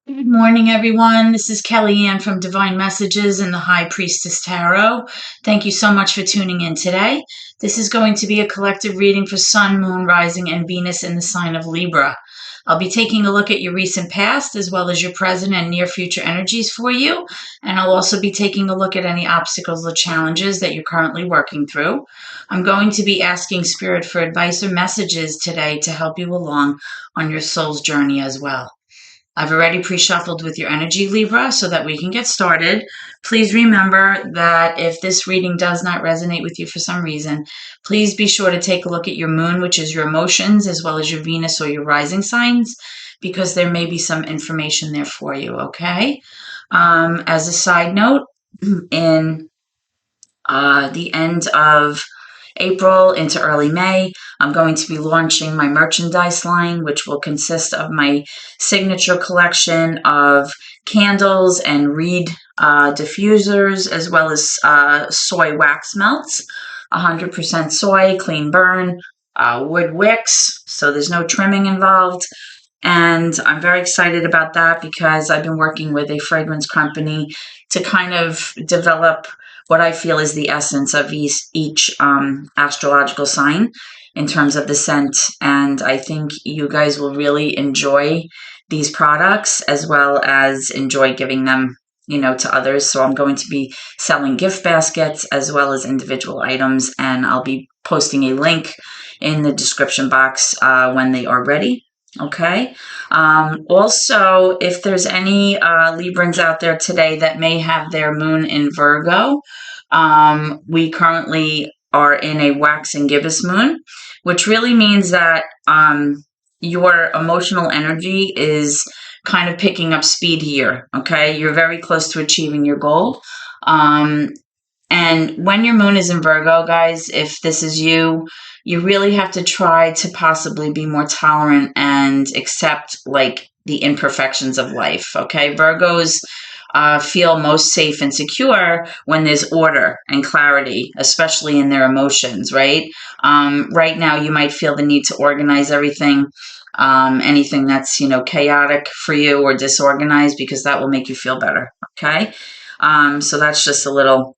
Good morning, everyone. This is Kellyanne from Divine Messages in the High Priestess Tarot. Thank you so much for tuning in today. This is going to be a collective reading for Sun, Moon, Rising, and Venus in the sign of Libra. I'll be taking a look at your recent past as well as your present and near future energies for you. And I'll also be taking a look at any obstacles or challenges that you're currently working through. I'm going to be asking Spirit for advice or messages today to help you along on your soul's journey as well. I've already pre-shuffled with your energy, Libra, so that we can get started. Please remember that if this reading does not resonate with you for some reason, please be sure to take a look at your moon, which is your emotions, as well as your Venus or your rising signs, because there may be some information there for you, okay? As a side note, in the end of April into early May, I'm going to be launching my merchandise line, which will consist of my signature collection of candles and reed diffusers, as well as soy wax melts, 100% soy, clean burn, wood wicks, so there's no trimming involved. And I'm very excited about that because I've been working with a fragrance company to kind of develop what I feel is the essence of each astrological sign in terms of the scent. And I think you guys will really enjoy these products as well as enjoy giving them, to others. So I'm going to be selling gift baskets as well as individual items. And I'll be posting a link in the description box when they are ready. Okay. Also, if there's any Librans out there today that may have their moon in Virgo, we currently are in a wax and gibbous moon, which really means that your emotional energy is kind of picking up speed here. Okay. You're very close to achieving your goal. And when your moon is in Virgo, guys, if this is you, you really have to try to possibly be more tolerant and accept like the imperfections of life. Okay. Virgos feel most safe and secure when there's order and clarity, especially in their emotions, right? Right now, you might feel the need to organize everything, anything that's, chaotic for you or disorganized, because that will make you feel better. Okay. So that's just a little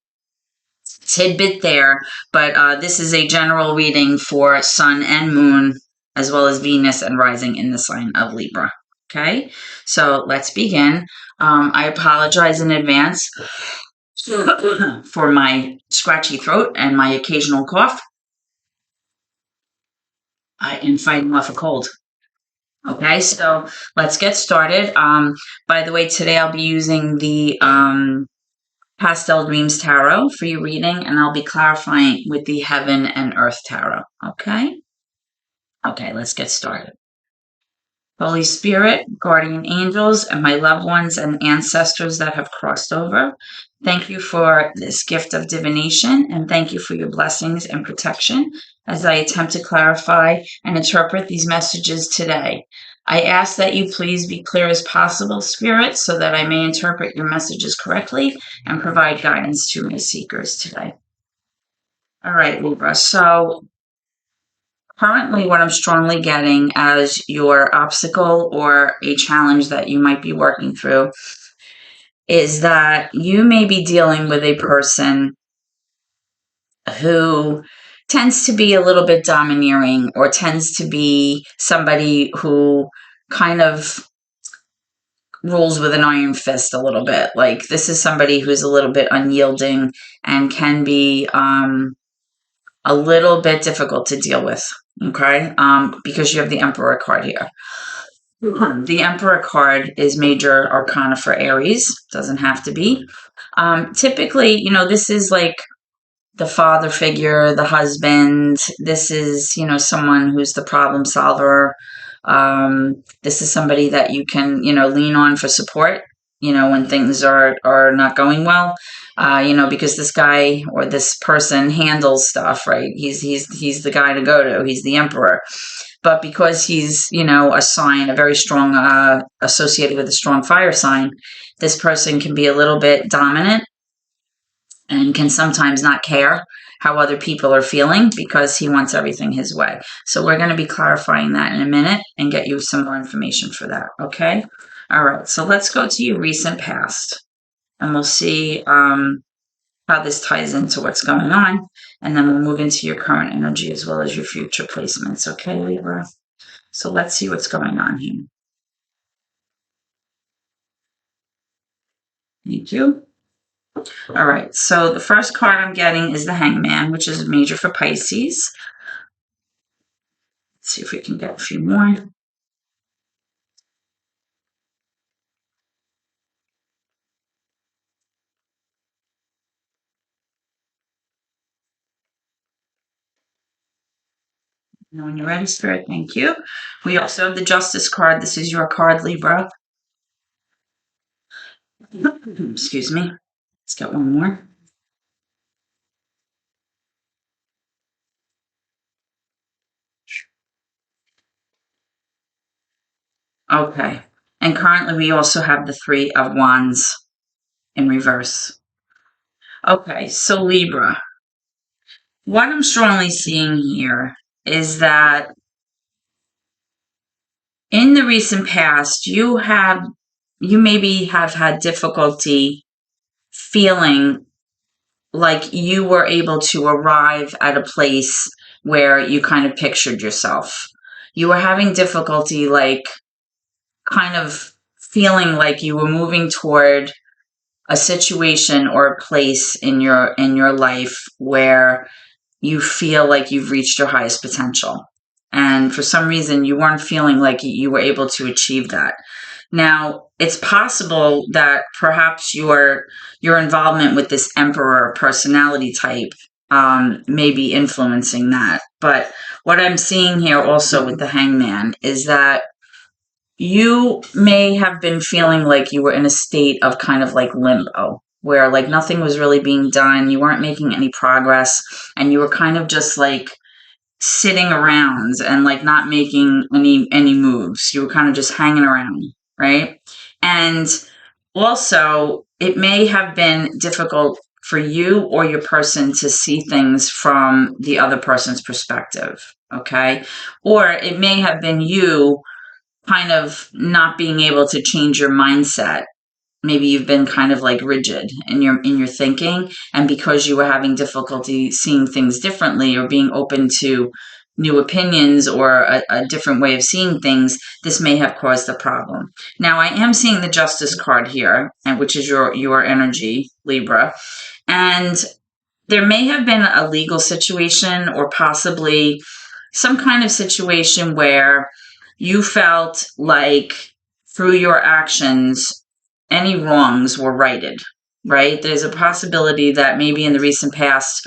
tidbit there, but this is a general reading for Sun and Moon, as well as Venus and Rising in the sign of Libra. Okay, so let's begin. I apologize in advance for my scratchy throat and my occasional cough. I am fighting off a cold. Okay, so let's get started. By the way, today I'll be using the Pastel Dreams Tarot for your reading, and I'll be clarifying with the Heaven and Earth Tarot, okay? Okay, let's get started. Holy Spirit, guardian angels, and my loved ones and ancestors that have crossed over, thank you for this gift of divination, and thank you for your blessings and protection as I attempt to clarify and interpret these messages today. I ask that you please be clear as possible, Spirit, so that I may interpret your messages correctly and provide guidance to my seekers today. All right, Libra. So currently what I'm strongly getting as your obstacle or a challenge that you might be working through is that you may be dealing with a person who tends to be a little bit domineering, or tends to be somebody who kind of rules with an iron fist a little bit. Like, this is somebody who's a little bit unyielding and can be a little bit difficult to deal with, okay? Because you have the Emperor card here. The Emperor card is major arcana for Aries. Doesn't have to be. Typically, this is like the father figure, the husband. This is, someone who's the problem solver. This is somebody that you can, lean on for support, when things are not going well, because this guy or this person handles stuff, right? He's the guy to go to. He's the Emperor. But because he's, a sign, a very strong, associated with a strong fire sign, this person can be a little bit dominant and can sometimes not care how other people are feeling because he wants everything his way. So we're going to be clarifying that in a minute and get you some more information for that, okay? All right, so let's go to your recent past, and we'll see how this ties into what's going on, and then we'll move into your current energy as well as your future placements. Okay, Libra? So let's see what's going on here. Thank you. All right, so the first card I'm getting is the Hangman, which is major for Pisces. Let's see if we can get a few more. And when you're ready, Spirit, thank you. We also have the Justice card. This is your card, Libra. Excuse me. Let's get one more. Okay. And currently we also have the Three of Wands in reverse. Okay, so Libra. What I'm strongly seeing here is that in the recent past, you maybe have had difficulty feeling like you were able to arrive at a place where you kind of pictured yourself. You were having difficulty, like, kind of feeling like you were moving toward a situation or a place in your life where you feel like you've reached your highest potential. And for some reason, you weren't feeling like you were able to achieve that. Now, it's possible that perhaps your involvement with this Emperor personality type may be influencing that. But what I'm seeing here also with the Hangman is that you may have been feeling like you were in a state of kind of like limbo, where like nothing was really being done, you weren't making any progress, and you were kind of just like sitting around and like not making any moves. You were kind of just hanging around, right? And also, it may have been difficult for you or your person to see things from the other person's perspective, okay? Or it may have been you kind of not being able to change your mindset. Maybe you've been kind of like rigid in your thinking, and because you were having difficulty seeing things differently or being open to new opinions or a different way of seeing things, this may have caused a problem. Now, I am seeing the Justice card here, and which is your energy, Libra, and there may have been a legal situation or possibly some kind of situation where you felt like through your actions, any wrongs were righted, right? There's a possibility that maybe in the recent past,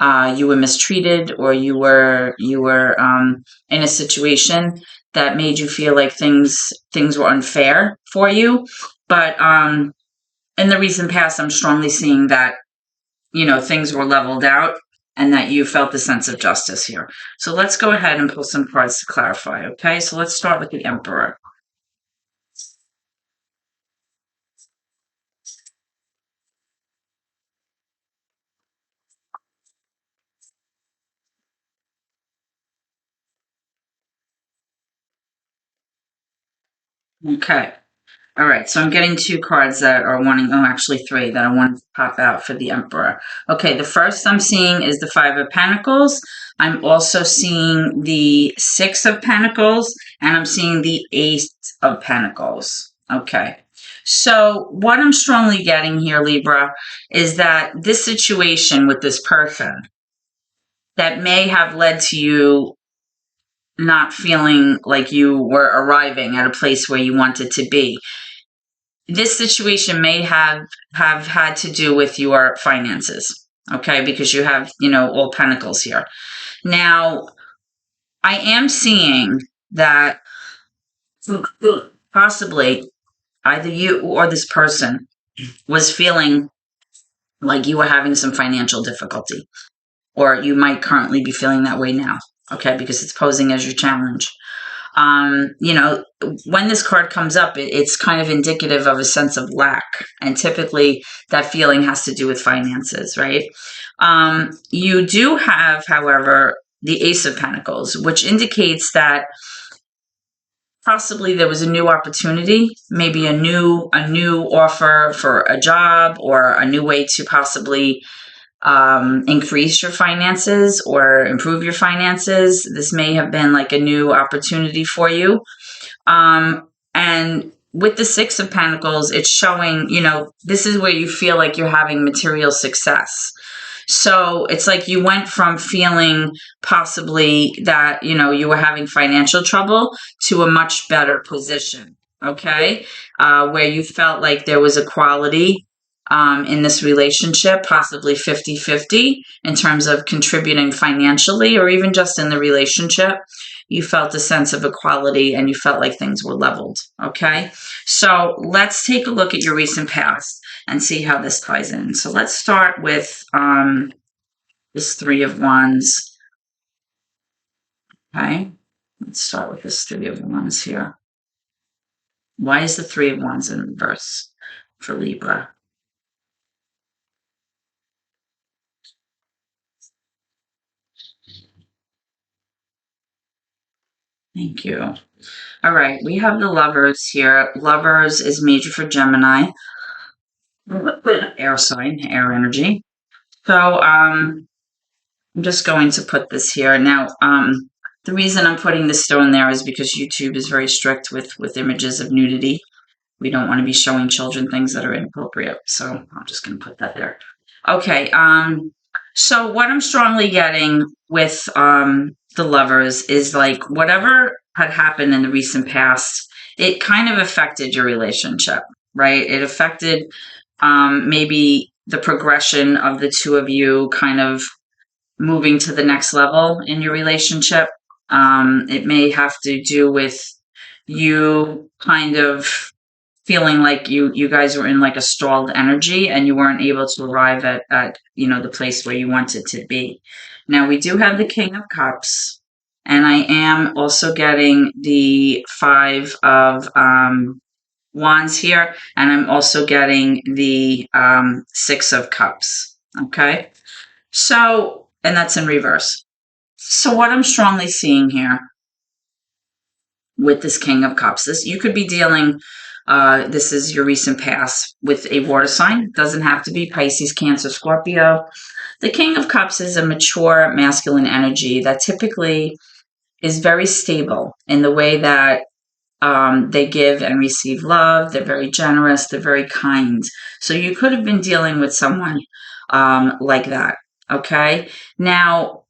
you were mistreated or you were in a situation that made you feel like things were unfair for you. But in the recent past, I'm strongly seeing that, things were leveled out and that you felt the sense of justice here. So let's go ahead and pull some cards to clarify, okay? So let's start with the Emperor. Okay. All right, so I'm getting two cards that are actually three that I want to pop out for the Emperor. Okay, the first I'm seeing is the Five of Pentacles. I'm also seeing the Six of Pentacles, and I'm seeing the Ace of Pentacles. Okay, so what I'm strongly getting here, Libra, is that this situation with this person that may have led to you not feeling like you were arriving at a place where you wanted to be. This situation may have had to do with your finances, okay? Because you have, all pentacles here. Now, I am seeing that possibly either you or this person was feeling like you were having some financial difficulty, or you might currently be feeling that way now, okay? Because it's posing as your challenge. When this card comes up, it's kind of indicative of a sense of lack. And typically that feeling has to do with finances, right? You do have, however, the Ace of Pentacles, which indicates that possibly there was a new opportunity, maybe a new offer for a job, or a new way to possibly increase your finances or improve your finances. This may have been like a new opportunity for you. And with the Six of Pentacles, it's showing, this is where you feel like you're having material success. So it's like you went from feeling possibly that, you were having financial trouble to a much better position, okay? Where you felt like there was equality in this relationship, possibly 50-50 in terms of contributing financially, or even just in the relationship. You felt a sense of equality and you felt like things were leveled, okay? So let's take a look at your recent past and see how this ties in. So let's start with this Three of Wands, okay? Let's start with this Three of Wands here. Why is the Three of Wands in reverse for Libra? Thank you. All right, we have the Lovers here. Lovers is major for Gemini. Air sign, air energy. So I'm just going to put this here. Now, the reason I'm putting this stone there is because YouTube is very strict with images of nudity. We don't want to be showing children things that are inappropriate. So I'm just going to put that there. Okay, so what I'm strongly getting with the Lovers is like whatever had happened in the recent past, it kind of affected your relationship, right? It affected maybe the progression of the two of you kind of moving to the next level in your relationship. It may have to do with you kind of feeling like you guys were in like a stalled energy and you weren't able to arrive at the place where you wanted to be. Now we do have the King of Cups, and I am also getting the Five of Wands here, and I'm also getting the Six of Cups. Okay, so, and that's in reverse. So what I'm strongly seeing here with this King of Cups, this you could be dealing, this is your recent past, with a water sign. It doesn't have to be Pisces, Cancer, Scorpio. The King of Cups is a mature masculine energy that typically is very stable in the way that they give and receive love. They're very generous. They're very kind. So you could have been dealing with someone like that. Okay. Now,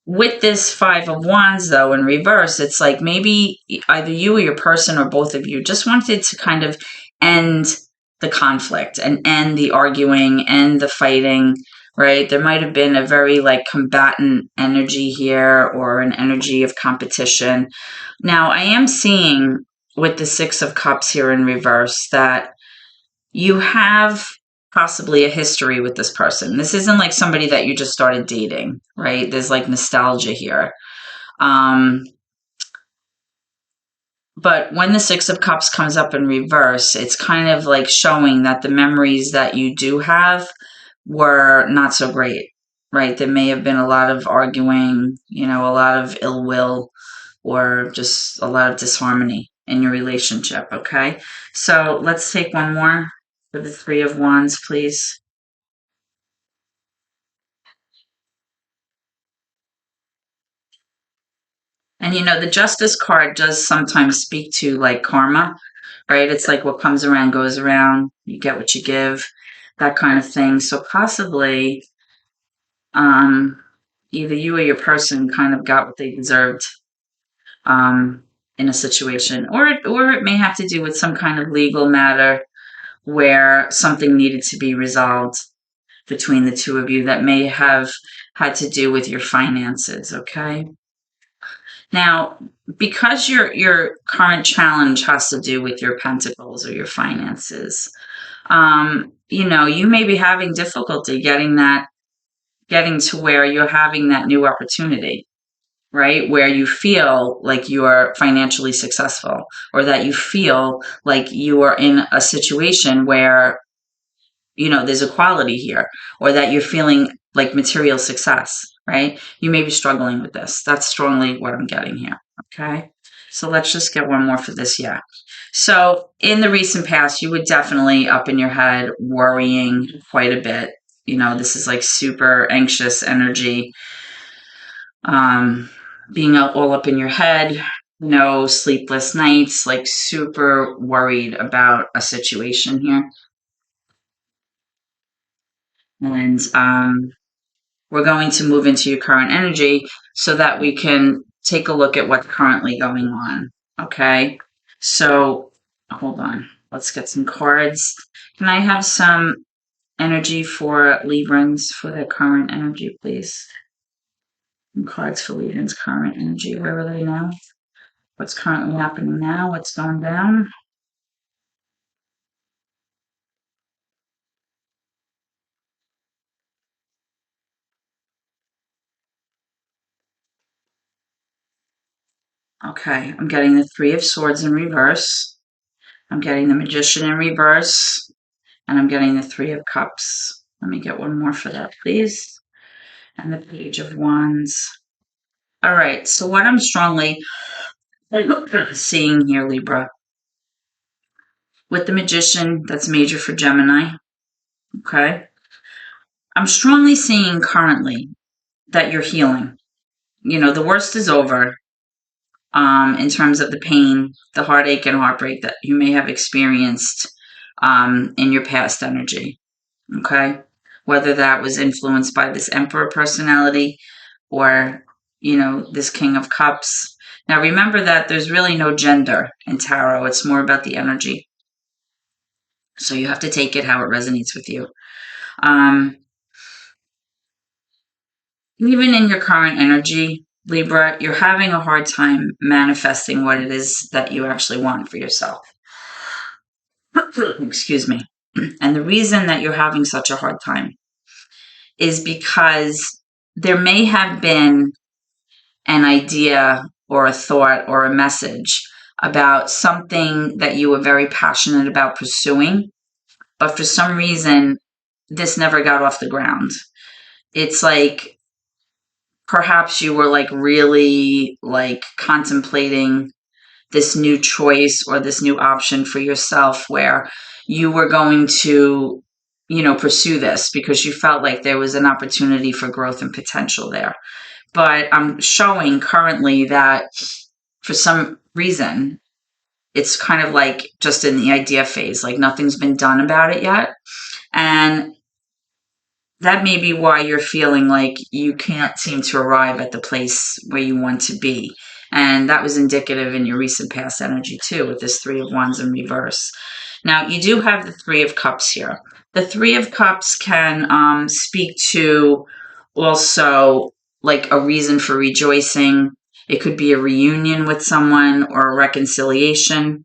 with this Five of Wands, though, in reverse, it's like maybe either you or your person or both of you just wanted to kind of end the conflict and end the arguing, end the fighting, right? There might have been a very like combatant energy here, or an energy of competition. Now, I am seeing with the Six of Cups here in reverse that you have possibly a history with this person. This isn't like somebody that you just started dating, right? There's like nostalgia here. But when the Six of Cups comes up in reverse, it's kind of like showing that the memories that you do have were not so great, right? There may have been a lot of arguing, a lot of ill will, or just a lot of disharmony in your relationship, okay? So let's take one more for the Three of Wands, please. And the Justice card does sometimes speak to like karma, right? It's like what comes around goes around. You get what you give, that kind of thing. So possibly either you or your person kind of got what they deserved in a situation, or it may have to do with some kind of legal matter where something needed to be resolved between the two of you that may have had to do with your finances, okay? Now, because your current challenge has to do with your pentacles or your finances, you may be having difficulty getting to where you're having that new opportunity, right? Where you feel like you are financially successful, or that you feel like you are in a situation where, there's equality here, or that you're feeling like material success, right? You may be struggling with this. That's strongly what I'm getting here. Okay. So let's just get one more for this year. So in the recent past, you were definitely up in your head, worrying quite a bit. This is like super anxious energy, being all up in your head, no sleepless nights, like super worried about a situation here. And we're going to move into your current energy so that we can take a look at what's currently going on. Okay. So hold on. Let's get some cards. Can I have some energy for Librans for their current energy, please? Some cards for Librans' current energy. Where are they now? What's currently happening now? What's going down? Okay, I'm getting the Three of Swords in reverse. I'm getting the Magician in reverse. And I'm getting the Three of Cups. Let me get one more for that, please. And the Page of Wands. All right, so what I'm strongly seeing here, Libra, with the Magician, that's major for Gemini, okay? I'm strongly seeing currently that you're healing. The worst is over, in terms of the pain, the heartache and heartbreak that you may have experienced in your past energy, okay? Whether that was influenced by this Emperor personality or, this King of Cups. Now, remember that there's really no gender in tarot. It's more about the energy. So you have to take it how it resonates with you. Even in your current energy, Libra, you're having a hard time manifesting what it is that you actually want for yourself. Excuse me. And the reason that you're having such a hard time is because there may have been an idea or a thought or a message about something that you were very passionate about pursuing, but for some reason, this never got off the ground. It's like perhaps you were like really like contemplating this new choice or this new option for yourself where you were going to, pursue this because you felt like there was an opportunity for growth and potential there. But I'm showing currently that for some reason, it's kind of like just in the idea phase, like nothing's been done about it yet. And that may be why you're feeling like you can't seem to arrive at the place where you want to be. And that was indicative in your recent past energy too, with this Three of Wands in reverse. Now, you do have the Three of Cups here. The Three of Cups can speak to also like a reason for rejoicing. It could be a reunion with someone or a reconciliation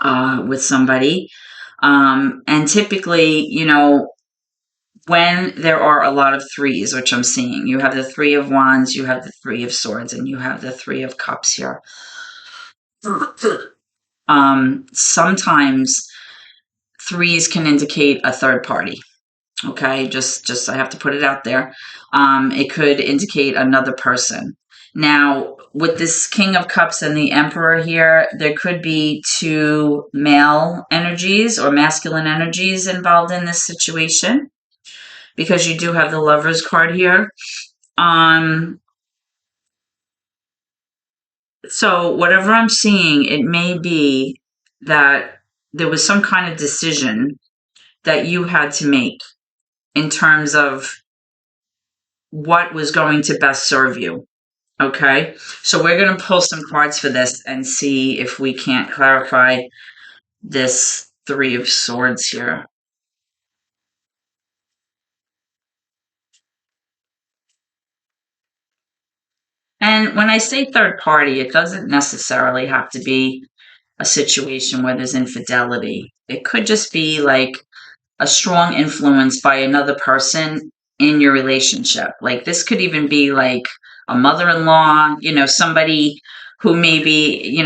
with somebody. And typically, when there are a lot of threes, which I'm seeing, you have the Three of Wands, you have the Three of Swords, and you have the Three of Cups here. Sometimes threes can indicate a third party. Okay, just I have to put it out there. It could indicate another person. Now, with this King of Cups and the Emperor here, there could be two male energies or masculine energies involved in this situation because you do have the Lovers card here. So whatever I'm seeing, it may be that there was some kind of decision that you had to make in terms of what was going to best serve you. Okay, so we're going to pull some cards for this and see if we can't clarify this Three of Swords here. And when I say third party, it doesn't necessarily have to be a situation where there's infidelity. It could just be like a strong influence by another person in your relationship. Like this could even be like a mother-in-law, somebody who maybe,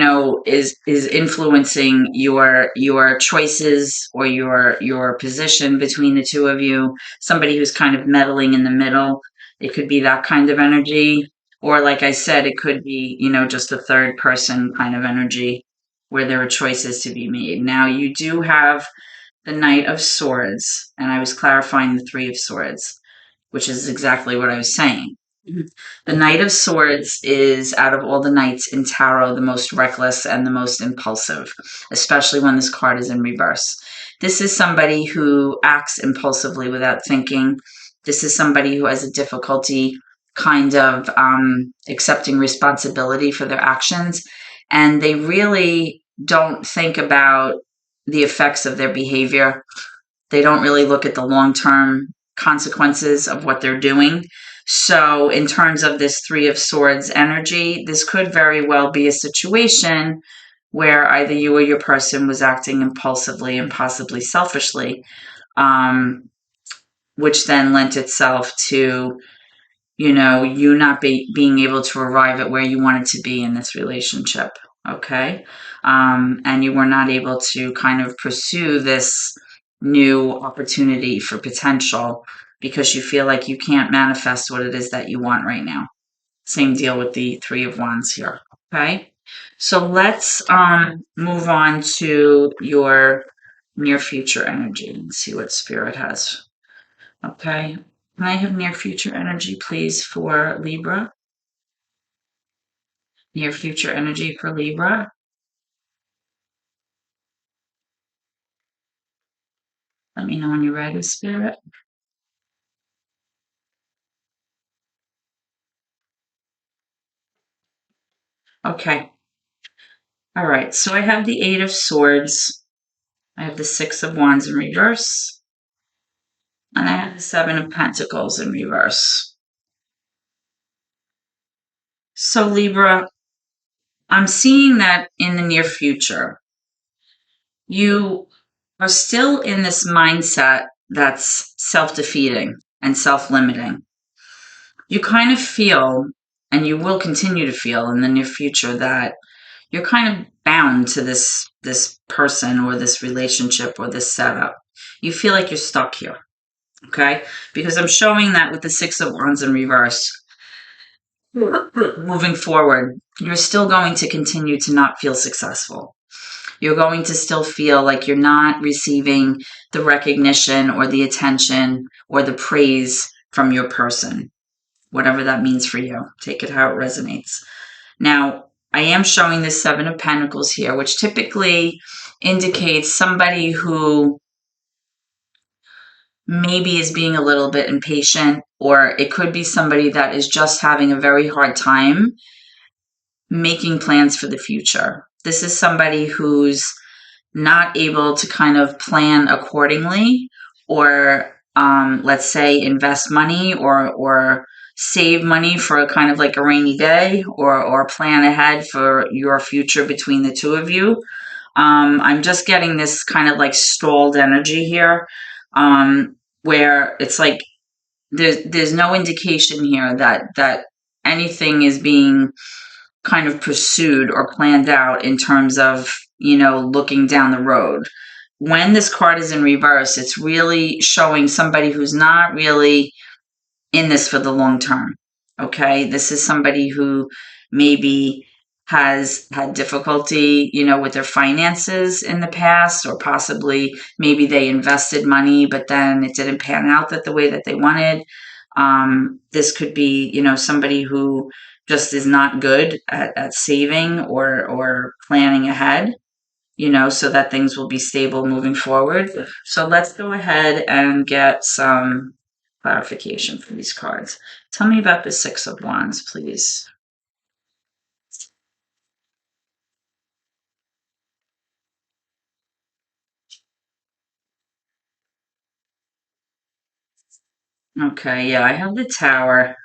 is influencing your choices or your position between the two of you, somebody who's kind of meddling in the middle. It could be that kind of energy. Or like I said, it could be, just a third person kind of energy where there are choices to be made. Now you do have the Knight of Swords, and I was clarifying the Three of Swords, which is exactly what I was saying. The Knight of Swords is, out of all the knights in tarot, the most reckless and the most impulsive, especially when this card is in reverse. This is somebody who acts impulsively without thinking. This is somebody who has a difficulty kind of accepting responsibility for their actions, and they really don't think about the effects of their behavior. They don't really look at the long-term consequences of what they're doing. So in terms of this Three of Swords energy, this could very well be a situation where either you or your person was acting impulsively and possibly selfishly, which then lent itself to, you not being able to arrive at where you wanted to be in this relationship. Okay. And you were not able to kind of pursue this new opportunity for potential because you feel like you can't manifest what it is that you want right now. Same deal with the Three of Wands here. Okay. So let's move on to your near future energy and see what Spirit has. Okay. Can I have near future energy, please, for Libra? Near future energy for Libra. Let me know when you're ready, Spirit. Okay. All right. So I have the Eight of Swords. I have the Six of Wands in reverse. And I have the Seven of Pentacles in reverse. So Libra, I'm seeing that in the near future, you are still in this mindset that's self-defeating and self-limiting. You kind of feel, and you will continue to feel in the near future, that you're kind of bound to this person or this relationship or this setup. You feel like you're stuck here, okay? Because I'm showing that with the Six of Wands in reverse. Moving forward, you're still going to continue to not feel successful. You're going to still feel like you're not receiving the recognition or the attention or the praise from your person, whatever that means for you. Take it how it resonates. Now, I am showing the Seven of Pentacles here, which typically indicates somebody who maybe is being a little bit impatient, or it could be somebody that is just having a very hard time making plans for the future. This is somebody who's not able to kind of plan accordingly, or let's say invest money or save money for a kind of like a rainy day, or plan ahead for your future between the two of you. I'm just getting this kind of like stalled energy here, where it's like there's no indication here that anything is being kind of pursued or planned out in terms of, looking down the road. When this card is in reverse, it's really showing somebody who's not really in this for the long term. Okay. This is somebody who maybe has had difficulty, with their finances in the past, or possibly maybe they invested money, but then it didn't pan out the way that they wanted. This could be, somebody who just is not good at saving or planning ahead, so that things will be stable moving forward. So let's go ahead and get some clarification for these cards. Tell me about the Six of Wands, please. Okay, yeah, I have the Tower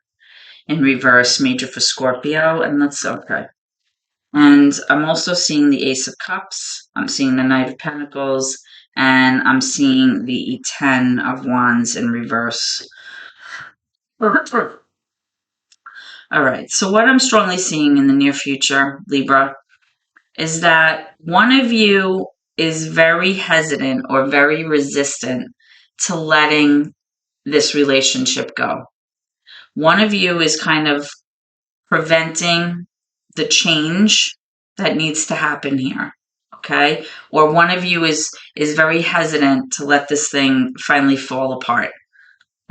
in reverse, major for Scorpio, and that's okay. And I'm also seeing the Ace of Cups, I'm seeing the Knight of Pentacles, and I'm seeing the Ten of Wands in reverse. All right, so what I'm strongly seeing in the near future, Libra, is that one of you is very hesitant or very resistant to letting this relationship go. One of you is kind of preventing the change that needs to happen here. Okay? Or one of you is very hesitant to let this thing finally fall apart.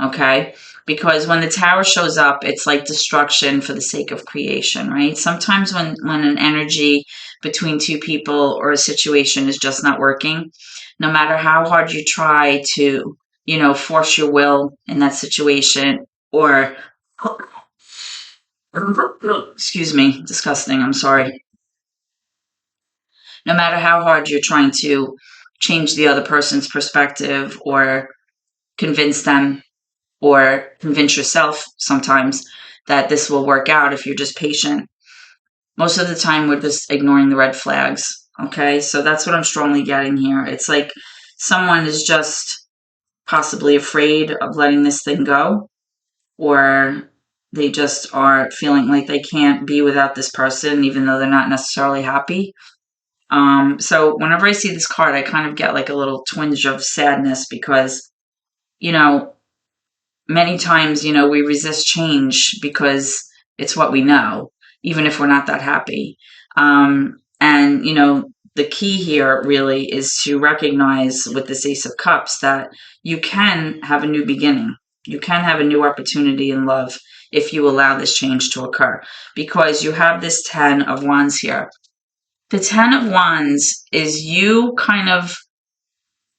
Okay? Because when the tower shows up, it's like destruction for the sake of creation, right? Sometimes when an energy between two people or a situation is just not working, no matter how hard you try to, force your will in that situation, or excuse me, disgusting, I'm sorry. No matter how hard you're trying to change the other person's perspective or convince them or convince yourself sometimes that this will work out if you're just patient. Most of the time, we're just ignoring the red flags. Okay, so that's what I'm strongly getting here. It's like someone is just possibly afraid of letting this thing go, or they just are feeling like they can't be without this person, even though they're not necessarily happy. So whenever I see this card, I kind of get like a little twinge of sadness because, many times, we resist change because it's what we know, even if we're not that happy. And, the key here really is to recognize with this Ace of Cups that you can have a new beginning. You can have a new opportunity in love if you allow this change to occur, because you have this 10 of Wands here. The 10 of Wands is you kind of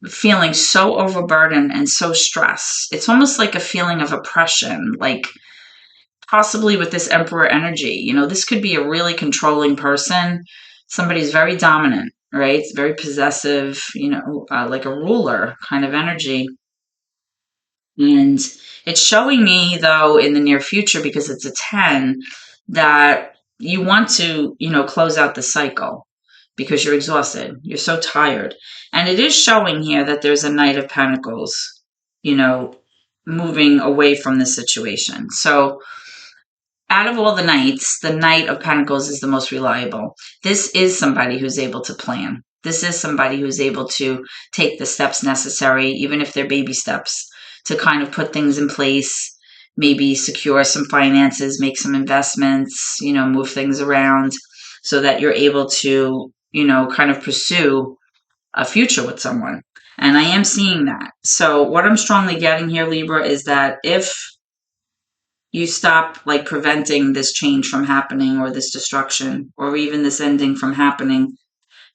feeling so overburdened and so stressed. It's almost like a feeling of oppression, like possibly with this Emperor energy. This could be a really controlling person. Somebody's very dominant, right? It's very possessive, like a ruler kind of energy. And it's showing me, though, in the near future, because it's a 10, that you want to, close out the cycle because you're exhausted. You're so tired. And it is showing here that there's a Knight of Pentacles, moving away from this situation. So out of all the knights, the Knight of Pentacles is the most reliable. This is somebody who's able to plan. This is somebody who's able to take the steps necessary, even if they're baby steps, to kind of put things in place, maybe secure some finances, make some investments, move things around so that you're able to, kind of pursue a future with someone. And I am seeing that. So what I'm strongly getting here, Libra, is that if you stop like preventing this change from happening, or this destruction, or even this ending from happening,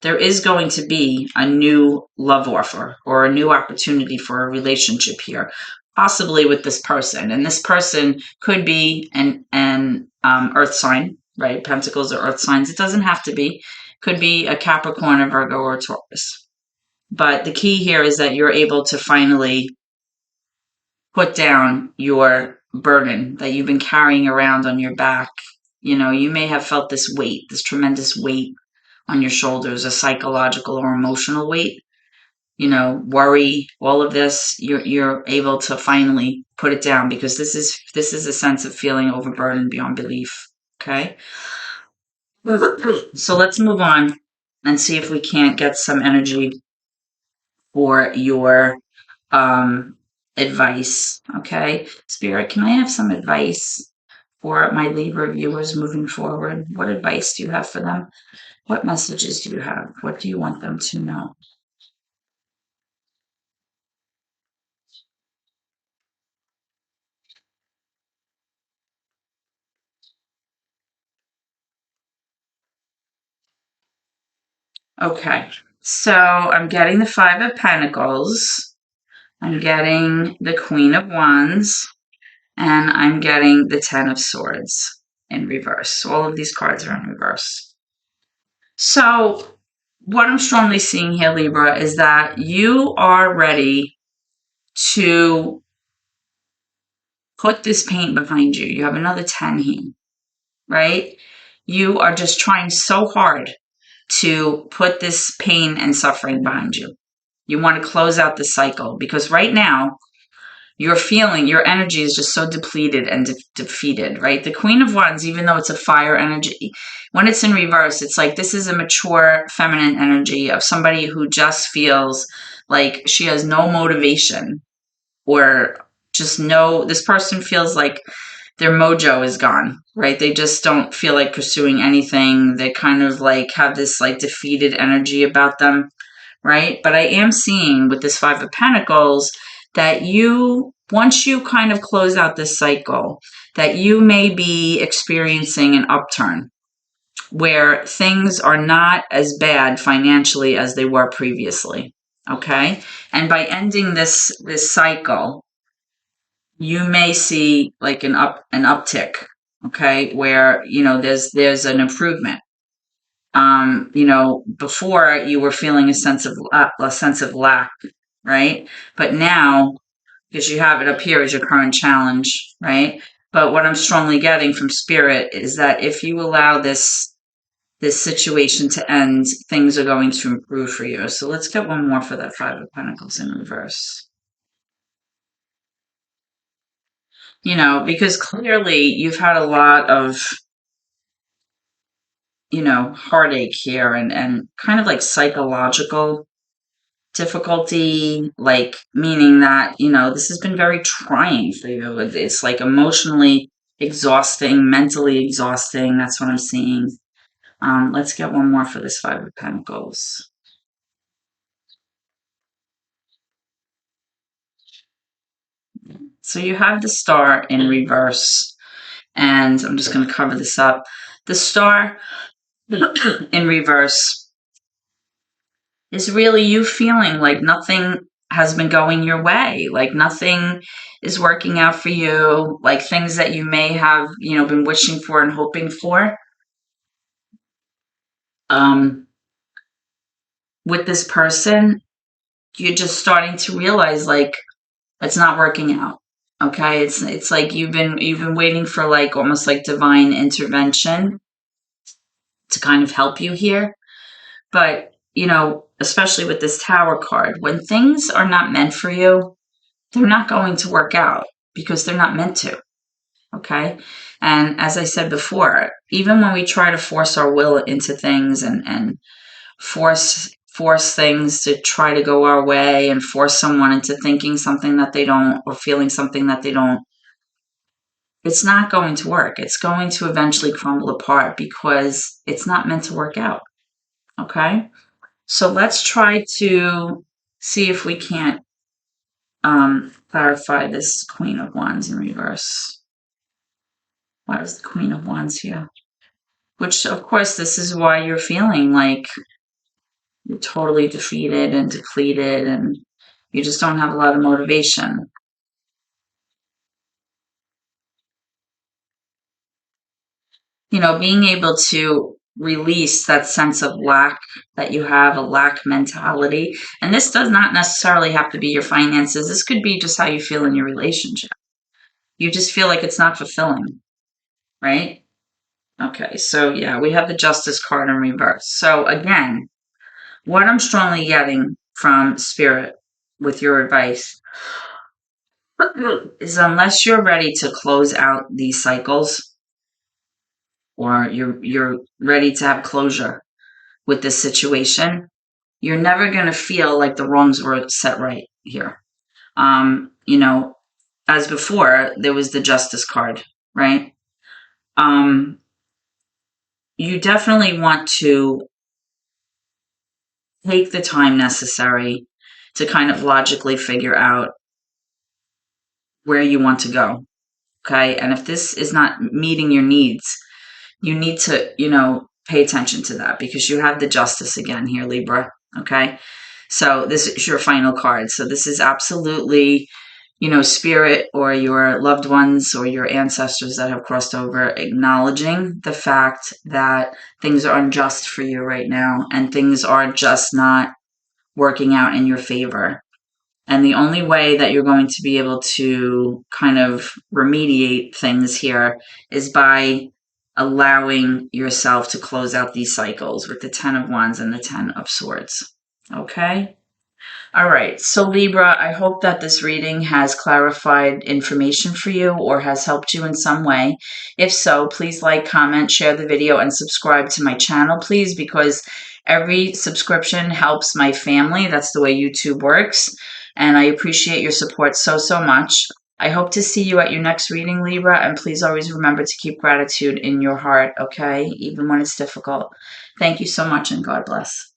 there is going to be a new love offer or a new opportunity for a relationship here, possibly with this person. And this person could be an earth sign, right? Pentacles are earth signs. It doesn't have to be. Could be a Capricorn, a Virgo, or a Taurus. But the key here is that you're able to finally put down your burden that you've been carrying around on your back. You may have felt this weight, this tremendous weight on your shoulders, a psychological or emotional weight, worry, all of this. You're able to finally put it down, because this is a sense of feeling overburdened beyond belief. Okay. So let's move on and see if we can't get some energy for your advice. Okay. Spirit, can I have some advice for my Libra viewers moving forward? What advice do you have for them? What messages do you have? What do you want them to know? Okay, so I'm getting the Five of Pentacles, I'm getting the Queen of Wands, and I'm getting the Ten of Swords in reverse. All of these cards are in reverse. So what I'm strongly seeing here, Libra, is that you are ready to put this pain behind you. You have another 10 here, right? You are just trying so hard to put this pain and suffering behind you. You want to close out the cycle, because right now you're feeling your energy is just so depleted and defeated, right? The Queen of Wands, even though it's a fire energy, when it's in reverse, it's like this is a mature feminine energy of somebody who just feels like she has no motivation, or just this person feels like their mojo is gone, right? They just don't feel like pursuing anything. They kind of like have this like defeated energy about them, right? But I am seeing with this Five of Pentacles that once you kind of close out this cycle, that you may be experiencing an upturn where things are not as bad financially as they were previously. Okay. And by ending this cycle, you may see like an uptick. Okay. Where, there's an improvement. Before you were feeling a sense of lack, right? But now, because you have it up here as your current challenge, right? But what I'm strongly getting from Spirit is that if you allow this situation to end, things are going to improve for you. So let's get one more for that Five of Pentacles in reverse. Because clearly you've had a lot of, heartache here and kind of like psychological difficulty, like meaning that, this has been very trying for you. It's like emotionally exhausting, mentally exhausting. That's what I'm seeing. Let's get one more for this Five of Pentacles. So you have the Star in reverse, and I'm just going to cover this up. The Star in reverse is really you feeling like nothing has been going your way, like nothing is working out for you, like things that you may have, been wishing for and hoping for. With this person, you're just starting to realize like it's not working out. Okay, it's like you've been waiting for like almost like divine intervention to kind of help you here. But, especially with this Tower card, when things are not meant for you, they're not going to work out because they're not meant to. Okay. And as I said before, even when we try to force our will into things and force things to try to go our way and force someone into thinking something that they don't or feeling something that they don't, it's not going to work. It's going to eventually crumble apart because it's not meant to work out. Okay. So let's try to see if we can't clarify this Queen of Wands in reverse. Why is the Queen of Wands here? Which, of course, this is why you're feeling like you're totally defeated and depleted and you just don't have a lot of motivation. Being able to release that sense of lack that you have, a lack mentality. And this does not necessarily have to be your finances. This could be just how you feel in your relationship. You just feel like it's not fulfilling, right? Okay, so yeah, we have the Justice card in reverse. So again, what I'm strongly getting from Spirit with your advice is unless you're ready to close out these cycles or you're ready to have closure with this situation, you're never going to feel like the wrongs were set right here. As before, there was the Justice card, right? You definitely want to take the time necessary to kind of logically figure out where you want to go. Okay. And if this is not meeting your needs, you need to, pay attention to that because you have the Justice again here, Libra. Okay. So this is your final card. So this is absolutely, Spirit or your loved ones or your ancestors that have crossed over acknowledging the fact that things are unjust for you right now and things are just not working out in your favor. And the only way that you're going to be able to kind of remediate things here is by allowing yourself to close out these cycles with the 10 of Wands and the 10 of Swords. Okay? All right. So Libra, I hope that this reading has clarified information for you or has helped you in some way. If so, please like, comment, share the video, and subscribe to my channel, please, because every subscription helps my family. That's the way YouTube works. And I appreciate your support so, so much. I hope to see you at your next reading, Libra, and please always remember to keep gratitude in your heart, okay? Even when it's difficult. Thank you so much, and God bless.